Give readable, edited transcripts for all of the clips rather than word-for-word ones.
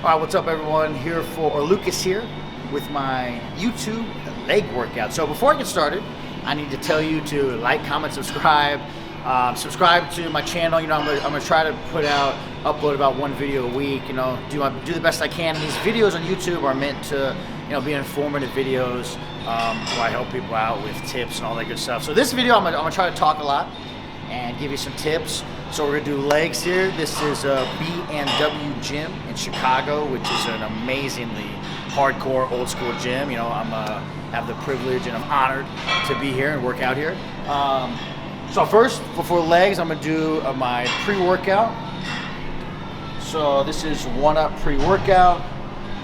All right, what's up, everyone? Here for Lukas here with my YouTube leg workout. So before I get started, I need to tell you to like, comment, subscribe. Subscribe to my channel. You know, I'm gonna try to upload about one video a week. You know, do the best I can. And these videos on YouTube are meant to, you know, be informative videos where I help people out with tips and all that good stuff. So this video, I'm gonna try to talk a lot and give you some tips. So we're gonna do legs here. This is a B&W gym in Chicago, which is an amazingly hardcore old school gym. You know, have the privilege and I'm honored to be here and work out here. So first, before legs, I'm gonna do my pre-workout. So this is 1-Up pre-workout.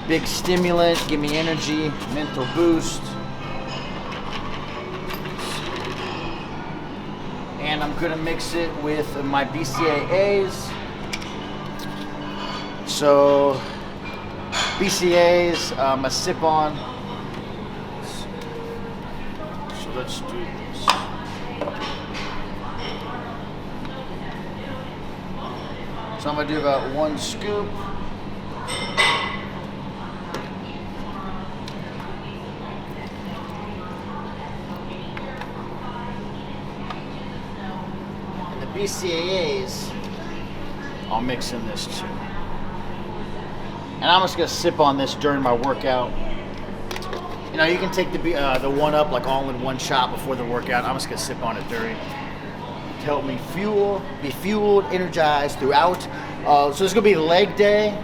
Big stimulant, give me energy, mental boost. And I'm gonna mix it with my BCAAs. So BCAAs, a sip on. So let's do this. So I'm gonna do about 1 scoop. BCAAs, I'll mix in this too. And I'm just gonna sip on this during my workout. You know, you can take the 1-Up like all in one shot before the workout. I'm just gonna sip on it during to help me be fueled, energized throughout. So this is gonna be leg day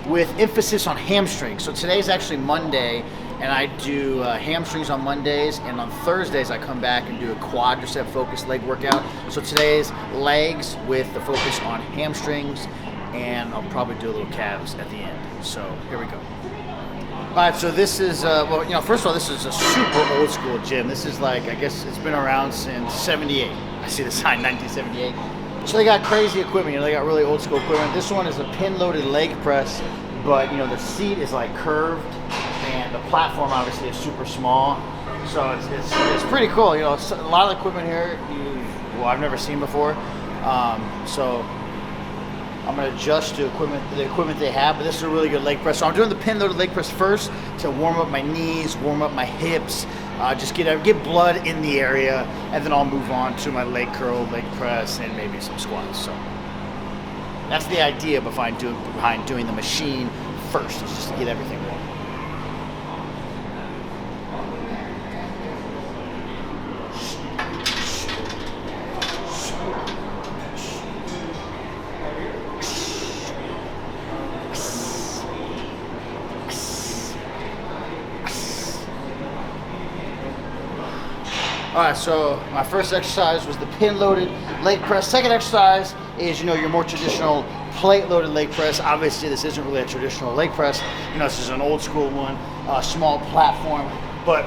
with emphasis on hamstrings. So today's actually Monday, and I do hamstrings on Mondays, and on Thursdays I come back and do a quadricep focused leg workout. So today's legs with the focus on hamstrings, and I'll probably do a little calves at the end. So here we go. All right, so this is, well, you know, first of all, this is a super old school gym. This is like, I guess it's been around since 78. I see the sign, 1978. So they got crazy equipment, you know, they got really old school equipment. This one is a pin loaded leg press, but you know, the seat is like curved, and the platform obviously is super small, so it's pretty cool. You know, a lot of the equipment here, I've never seen before. So I'm gonna adjust to the equipment they have, but this is a really good leg press. So I'm doing the pin loaded leg press first to warm up my knees, warm up my hips, just get blood in the area, and then I'll move on to my leg curl, leg press, and maybe some squats. So that's the idea behind doing the machine first, is just to get everything warm. All right, so my first exercise was the pin-loaded leg press. Second exercise is, you know, your more traditional plate-loaded leg press. Obviously, this isn't really a traditional leg press. You know, this is an old school one, small platform. But,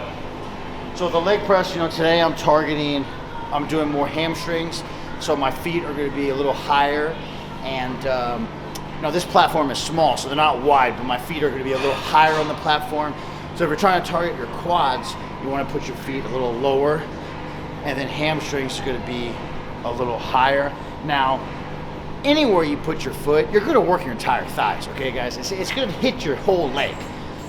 so the leg press, you know, today I'm doing more hamstrings. So my feet are gonna be a little higher. And, you know, this platform is small, so they're not wide, but my feet are gonna be a little higher on the platform. So if you're trying to target your quads, you wanna put your feet a little lower. And then hamstrings are gonna be a little higher. Now, anywhere you put your foot, you're gonna work your entire thighs, okay guys? It's gonna hit your whole leg,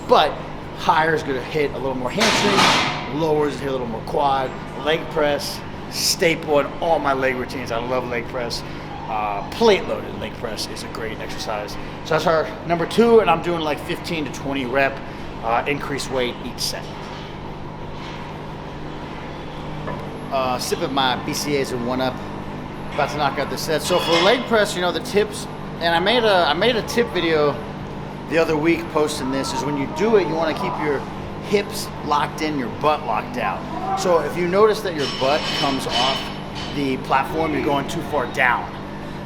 but higher is gonna hit a little more hamstring, lower is gonna hit a little more quad. Leg press, staple in all my leg routines. I love leg press. Plate loaded leg press is a great exercise. So that's our number 2, and I'm doing like 15 to 20 rep, increased weight each set. Sip of my BCAAs in 1-Up. About to knock out the set. So for leg press, you know, the tips, and I made a tip video the other week posting this, is when you do it, you want to keep your hips locked in, your butt locked down. So if you notice that your butt comes off the platform, you're going too far down,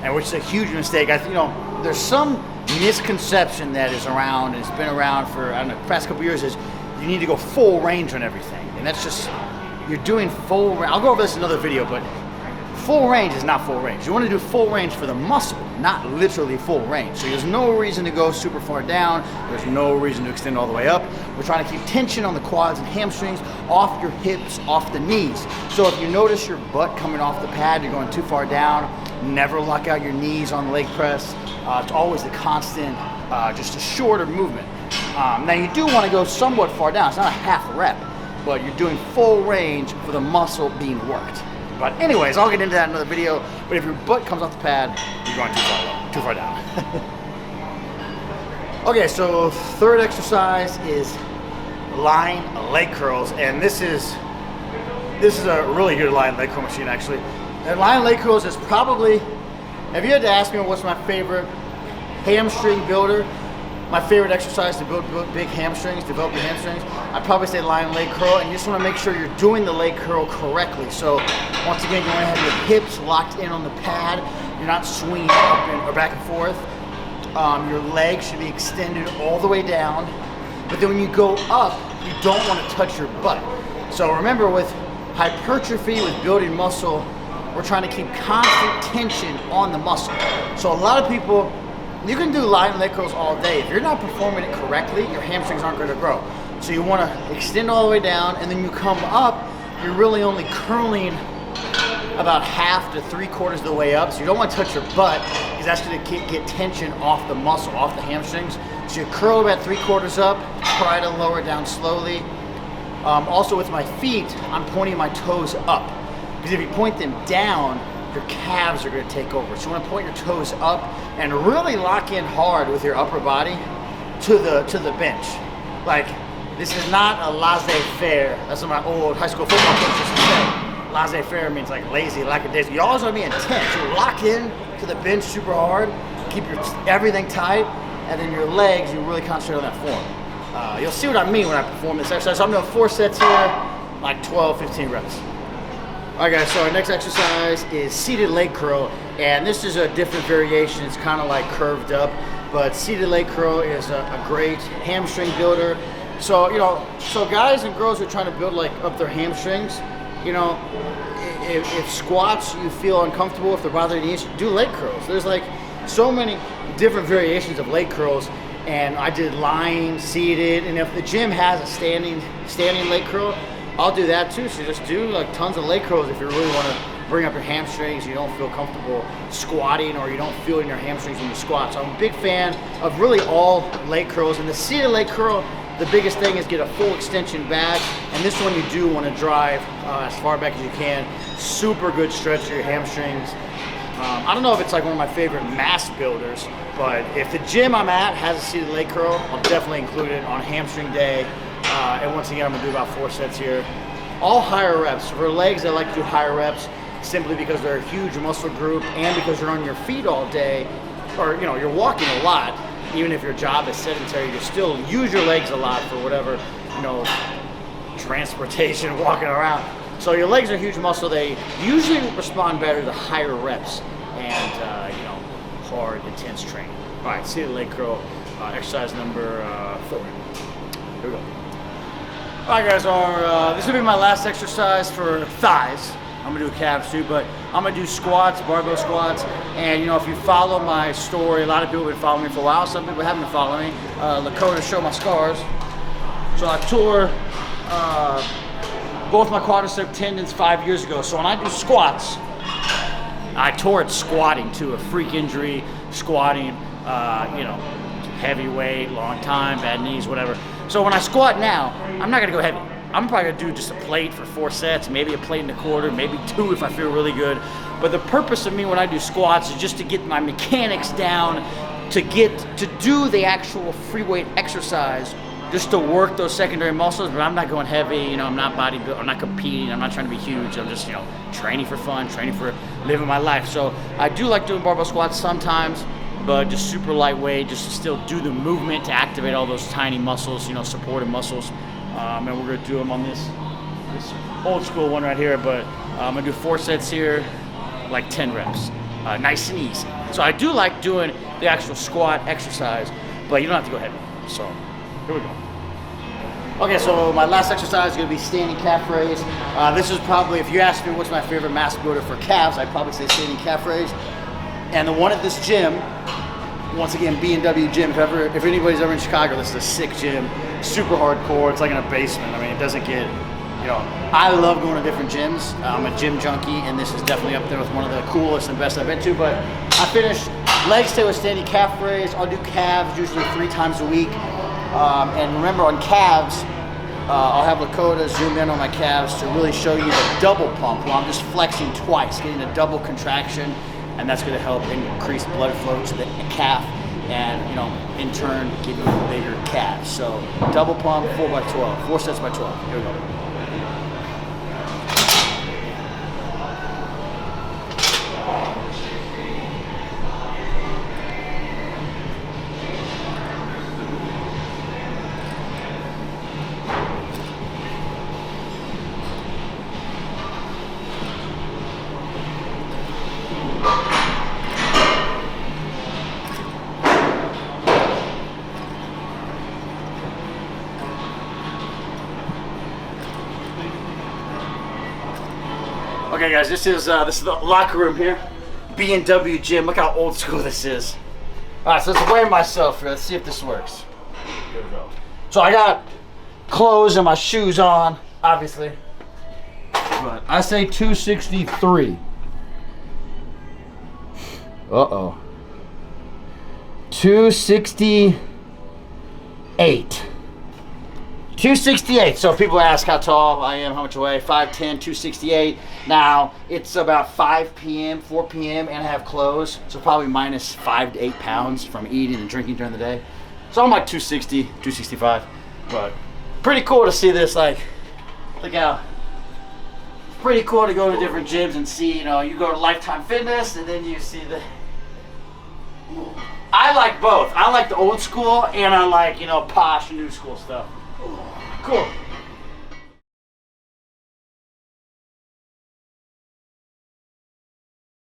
and which is a huge mistake. You know, there's some misconception that is around, and it's been around for, I don't know, the past couple years, is you need to go full range on everything, and that's just, you're doing full range. I'll go over this in another video, but full range is not full range. You want to do full range for the muscle, not literally full range. So there's no reason to go super far down. There's no reason to extend all the way up. We're trying to keep tension on the quads and hamstrings, off your hips, off the knees. So if you notice your butt coming off the pad, you're going too far down, Never lock out your knees on the leg press. It's always a constant, just a shorter movement. Now you do want to go somewhat far down. It's not a half rep, but you're doing full range for the muscle being worked. But anyways, I'll get into that in another video. But if your butt comes off the pad, you're going too far down. Okay, so third exercise is lying leg curls, and this is a really good lying leg curl machine actually. And lying leg curls is probably, if you had to ask me what's my favorite hamstring builder, my favorite exercise to build big hamstrings, develop your hamstrings, I'd probably say lying leg curl, and you just want to make sure you're doing the leg curl correctly. So once again, you want to have your hips locked in on the pad. You're not swinging up or back and forth. Your legs should be extended all the way down, but then when you go up, you don't want to touch your butt. So remember, with hypertrophy, with building muscle, we're trying to keep constant tension on the muscle. So a lot of people, you can do lying leg curls all day. If you're not performing it correctly, your hamstrings aren't going to grow. So you want to extend all the way down, and then you come up, you're really only curling about half to 3/4 of the way up. So you don't want to touch your butt, because that's going to get tension off the muscle, off the hamstrings. So you curl about 3/4 up, try to lower down slowly. Also with my feet, I'm pointing my toes up, because if you point them down, your calves are going to take over. So you want to point your toes up and really lock in hard with your upper body to the bench. Like, this is not a laissez-faire. That's what my old high school football coach used to say. Laissez-faire means like lazy, lackadaisical. You always want to be intense. You lock in to the bench super hard, keep everything tight, and then your legs, you really concentrate on that form. You'll see what I mean when I perform this exercise. So I'm doing 4 sets here, like 12, 15 reps. All right guys, so our next exercise is seated leg curl, and this is a different variation. It's kind of like curved up, but seated leg curl is a great hamstring builder. So, so guys and girls who are trying to build like up their hamstrings, if squats you feel uncomfortable, if they're bothering your knees, do leg curls. There's like so many different variations of leg curls, and I did lying, seated, and if the gym has a standing leg curl, I'll do that too. So just do like tons of leg curls if you really want to bring up your hamstrings, you don't feel comfortable squatting, or you don't feel in your hamstrings when you squat. So I'm a big fan of really all leg curls, and the seated leg curl, the biggest thing is get a full extension back, and this one you do want to drive as far back as you can. Super good stretch for your hamstrings. I don't know if it's like one of my favorite mass builders, but if the gym I'm at has a seated leg curl, I'll definitely include it on hamstring day. And once again, I'm gonna do about 4 sets here. All higher reps. For legs, I like to do higher reps simply because they're a huge muscle group, and because you're on your feet all day, or you're walking a lot. Even if your job is sedentary, you still use your legs a lot for whatever, transportation, walking around. So your legs are a huge muscle. They usually respond better to higher reps and hard, intense training. All right, seated leg curl, exercise number 4. Here we go. All right, guys, this will be my last exercise for thighs. I'm gonna do calves too, but I'm gonna do squats, barbell squats. And if you follow my story, a lot of people have been following me for a while. Some people haven't been following me. Lakota show my scars. So I tore both my quadricep tendons 5 years ago. So when I do squats, I tore it squatting too, a freak injury, squatting, heavy weight, long time, bad knees, whatever. So when I squat now, I'm not gonna go heavy. I'm probably gonna do just a plate for 4 sets, maybe a plate and a quarter, maybe 2 if I feel really good. But the purpose of me when I do squats is just to get my mechanics down, to do the actual free weight exercise, just to work those secondary muscles. But I'm not going heavy, I'm not bodybuilding, I'm not competing, I'm not trying to be huge. I'm just, training for fun, training for living my life. So I do like doing barbell squats sometimes, but just super lightweight, just to still do the movement to activate all those tiny muscles, supportive muscles. And we're gonna do them on this old school one right here, but I'm gonna do 4 sets here, like 10 reps, nice and easy. So I do like doing the actual squat exercise, but you don't have to go heavy. So here we go. Okay, so my last exercise is gonna be standing calf raise. This is probably, if you ask me what's my favorite mass builder for calves, I'd probably say standing calf raise. And the one at this gym, once again, B&W gym, if anybody's ever in Chicago, this is a sick gym, super hardcore. It's like in a basement. I mean, it doesn't get you know, I love going to different gyms. I'm a gym junkie, and this is definitely up there with one of the coolest and best I've been to. But I finish legs today with standing calf raise. I'll do calves usually 3 times a week. And remember, on calves, I'll have Lakota zoom in on my calves to really show you the double pump where I'm just flexing twice, getting a double contraction, and that's going to help increase blood flow to the calf and, you know, in turn give you bigger calves. So double pump, 4x12, 4 sets by 12. Here we go. Okay guys, this is the locker room here. B&W gym. Look how old school this is. Alright, so let's weigh myself here. Let's see if this works. Here we go. So I got clothes and my shoes on, obviously. But I say 263. Uh-oh. 268. 268. So people ask how tall I am, how much I weigh. 5'10", 268. Now, it's about 5 p.m., 4 p.m., and I have clothes. So probably minus 5 to 8 pounds from eating and drinking during the day. So I'm like 260, 265. But pretty cool to see this. Like, look how pretty cool to go to different gyms and see, you know, you go to Lifetime Fitness and then you see the... I like both. I like the old school and I like, you know, posh new school stuff. Cool.